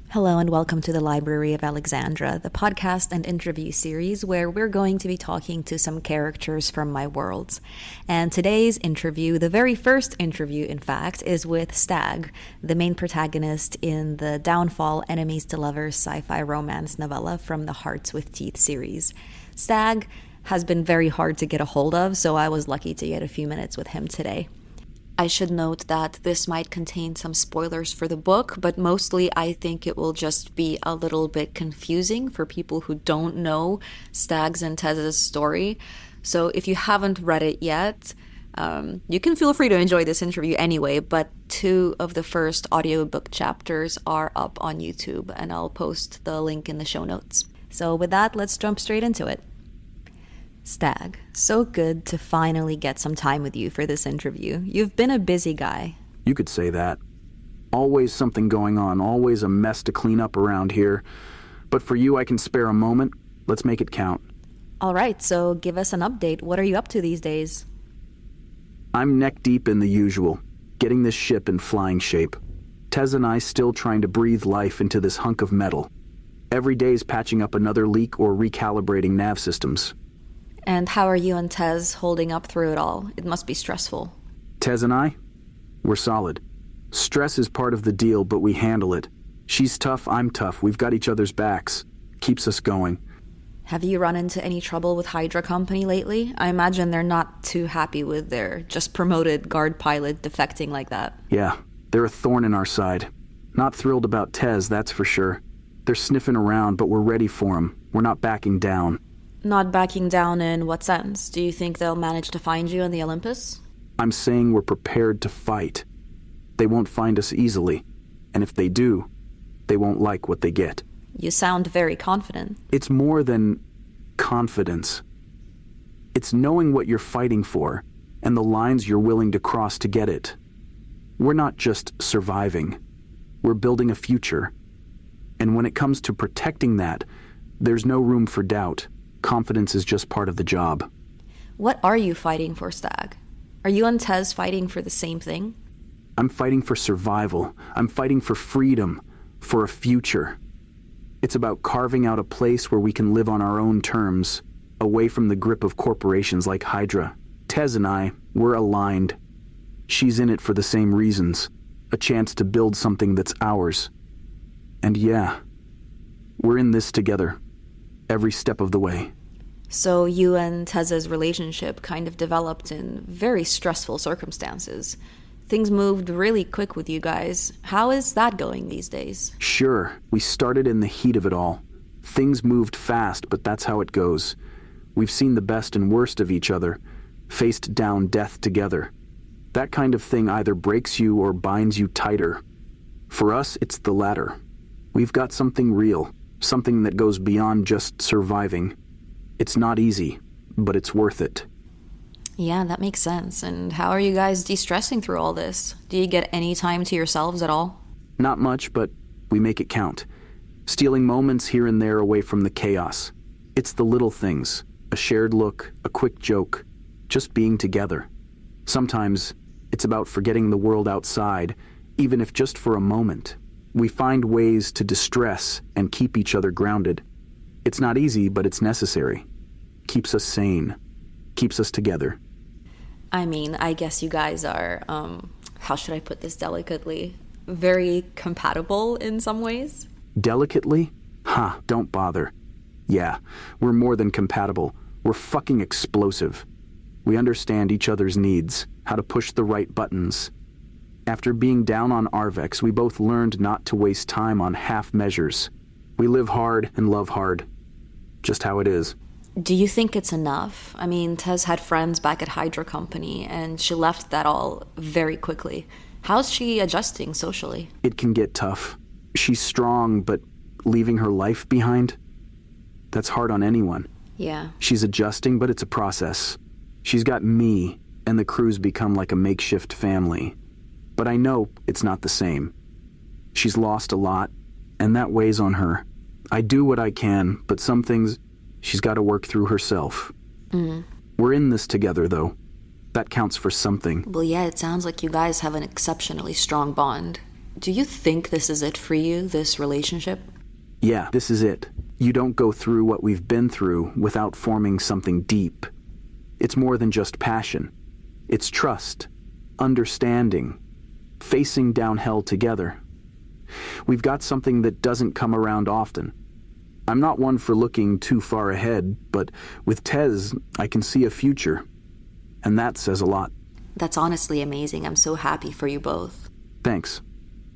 Hello and welcome to the Library of Alexandra, the podcast and interview series where we're going to be talking to some characters from my worlds. And today's interview, the very first interview in fact, is with Stag, the main protagonist in the Downfall Enemies to Lovers Sci-Fi Romance novella from the Hearts with Teeth series. Stag has been very hard to get a hold of, so I was lucky to get a few minutes with him today. I should note that this might contain some spoilers for the book, but mostly I think it will just be a little bit confusing for people who don't know Stag's and Tez's story. So if you haven't read it yet, you can feel free to enjoy this interview anyway, but 2 of the first audiobook chapters are up on YouTube, and I'll post the link in the show notes. So with that, let's jump straight into it. Stag, so good to finally get some time with you for this interview. You've been a busy guy. You could say that. Always something going on, always a mess to clean up around here. But for you, I can spare a moment. Let's make it count. All right, so give us an update. What are you up to these days? I'm neck deep in the usual, getting this ship in flying shape. Tez and I still trying to breathe life into this hunk of metal. Every day's patching up another leak or recalibrating nav systems. And how are you and Tez holding up through it all? It must be stressful. Tez and I? We're solid. Stress is part of the deal, but we handle it. She's tough, I'm tough. We've got each other's backs. Keeps us going. Have you run into any trouble with Hydra Company lately? I imagine they're not too happy with their just promoted guard pilot defecting like that. Yeah, they're a thorn in our side. Not thrilled about Tez, that's for sure. They're sniffing around, but we're ready for them. We're not backing down. Not backing down in what sense? Do you think they'll manage to find you in the Olympus? I'm saying we're prepared to fight. They won't find us easily. And if they do, they won't like what they get. You sound very confident. It's more than confidence. It's knowing what you're fighting for and the lines you're willing to cross to get it. We're not just surviving. We're building a future. And when it comes to protecting that, there's no room for doubt. Confidence is just part of the job. What are you fighting for, Stag? Are you and Tez fighting for the same thing? I'm fighting for survival. I'm fighting for freedom, for a future. It's about carving out a place where we can live on our own terms, away from the grip of corporations like Hydra. Tez and I, we're aligned. She's in it for the same reasons, a chance to build something that's ours. And yeah, we're in this together. Every step of the way. So you and Tez's relationship kind of developed in very stressful circumstances. Things moved really quick with you guys. How is that going these days? Sure, we started in the heat of it all. Things moved fast, but that's how it goes. We've seen the best and worst of each other, faced down death together. That kind of thing either breaks you or binds you tighter. For us, it's the latter. We've got something real. Something that goes beyond just surviving. It's not easy, but it's worth it. Yeah, that makes sense. And how are you guys de-stressing through all this? Do you get any time to yourselves at all? Not much, but we make it count. Stealing moments here and there away from the chaos. It's the little things. A shared look, a quick joke. Just being together. Sometimes it's about forgetting the world outside, even if just for a moment. We find ways to distress and keep each other grounded. It's not easy, but it's necessary. Keeps us sane. Keeps us together. I mean, I guess you guys are, how should I put this delicately? Very compatible in some ways? Delicately? Ha, don't bother. Yeah, we're more than compatible. We're fucking explosive. We understand each other's needs, how to push the right buttons. After being down on Arvex, we both learned not to waste time on half measures. We live hard and love hard. Just how it is. Do you think it's enough? I mean, Tez had friends back at Hydra Company, and she left that all very quickly. How's she adjusting socially? It can get tough. She's strong, but leaving her life behind? That's hard on anyone. Yeah. She's adjusting, but it's a process. She's got me, and the crew's become like a makeshift family. But I know it's not the same. She's lost a lot, and that weighs on her. I do what I can, but some things she's got to work through herself. We're in this together, though. That counts for something. Well, yeah, it sounds like you guys have an exceptionally strong bond. Do you think this is it for you, this relationship? Yeah, this is it. You don't go through what we've been through without forming something deep. It's more than just passion. It's trust, understanding, facing down hell together. We've got something that doesn't come around often. I'm not one for looking too far ahead, but with Tez, I can see a future. And that says a lot. That's honestly amazing. I'm so happy for you both. Thanks.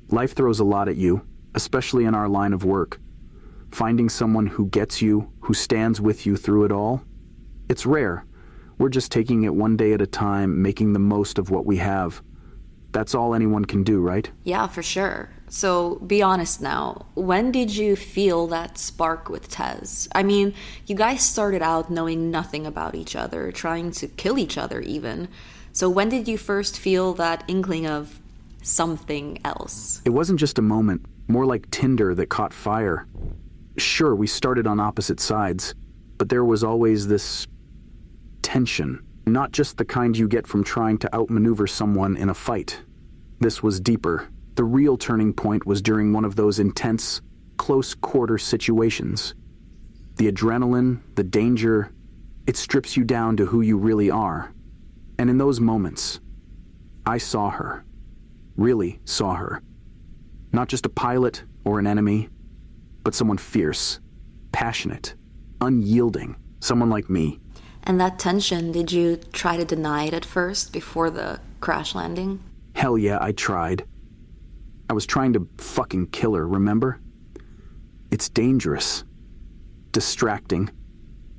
Life throws a lot at you, especially in our line of work. Finding someone who gets you, who stands with you through it all, it's rare. We're just taking it one day at a time, making the most of what we have. That's all anyone can do, right? Yeah, for sure. So be honest now. When did you feel that spark with Tez? I mean, you guys started out knowing nothing about each other, trying to kill each other even. So when did you first feel that inkling of something else? It wasn't just a moment, more like tinder that caught fire. Sure, we started on opposite sides, but there was always this tension. Not just the kind you get from trying to outmaneuver someone in a fight. This was deeper. The real turning point was during one of those intense, close-quarter situations. The adrenaline, the danger, it strips you down to who you really are. And in those moments, I saw her. Really saw her. Not just a pilot or an enemy, but someone fierce, passionate, unyielding, someone like me. And that tension, did you try to deny it at first before the crash landing? Hell yeah, I tried. I was trying to fucking kill her, remember? It's dangerous. Distracting.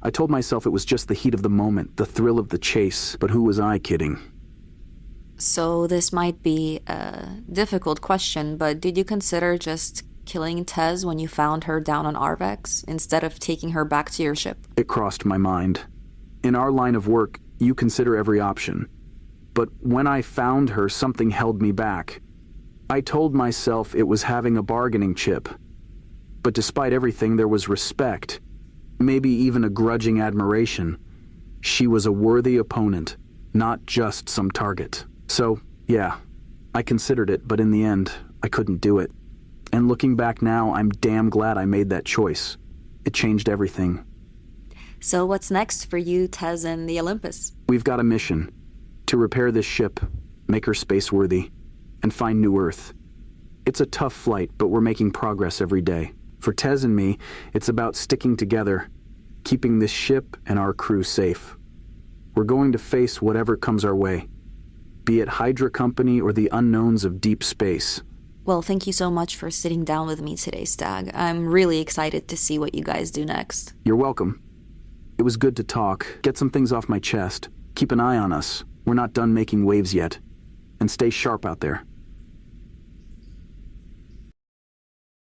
I told myself it was just the heat of the moment, the thrill of the chase, but who was I kidding? So this might be a difficult question, but did you consider just killing Tez when you found her down on Arvex, instead of taking her back to your ship? It crossed my mind. In our line of work, you consider every option. But when I found her, something held me back. I told myself it was having a bargaining chip. But despite everything, there was respect. Maybe even a grudging admiration. She was a worthy opponent, not just some target. So, yeah, I considered it, but in the end, I couldn't do it. And looking back now, I'm damn glad I made that choice. It changed everything. So what's next for you, Tez, and the Olympus? We've got a mission. To repair this ship, make her space-worthy, and find new Earth. It's a tough flight, but we're making progress every day. For Tez and me, it's about sticking together, keeping this ship and our crew safe. We're going to face whatever comes our way, be it Hydra Company or the unknowns of deep space. Well, thank you so much for sitting down with me today, Stag. I'm really excited to see what you guys do next. You're welcome. It was good to talk, get some things off my chest. Keep an eye on us. We're not done making waves yet. And stay sharp out there.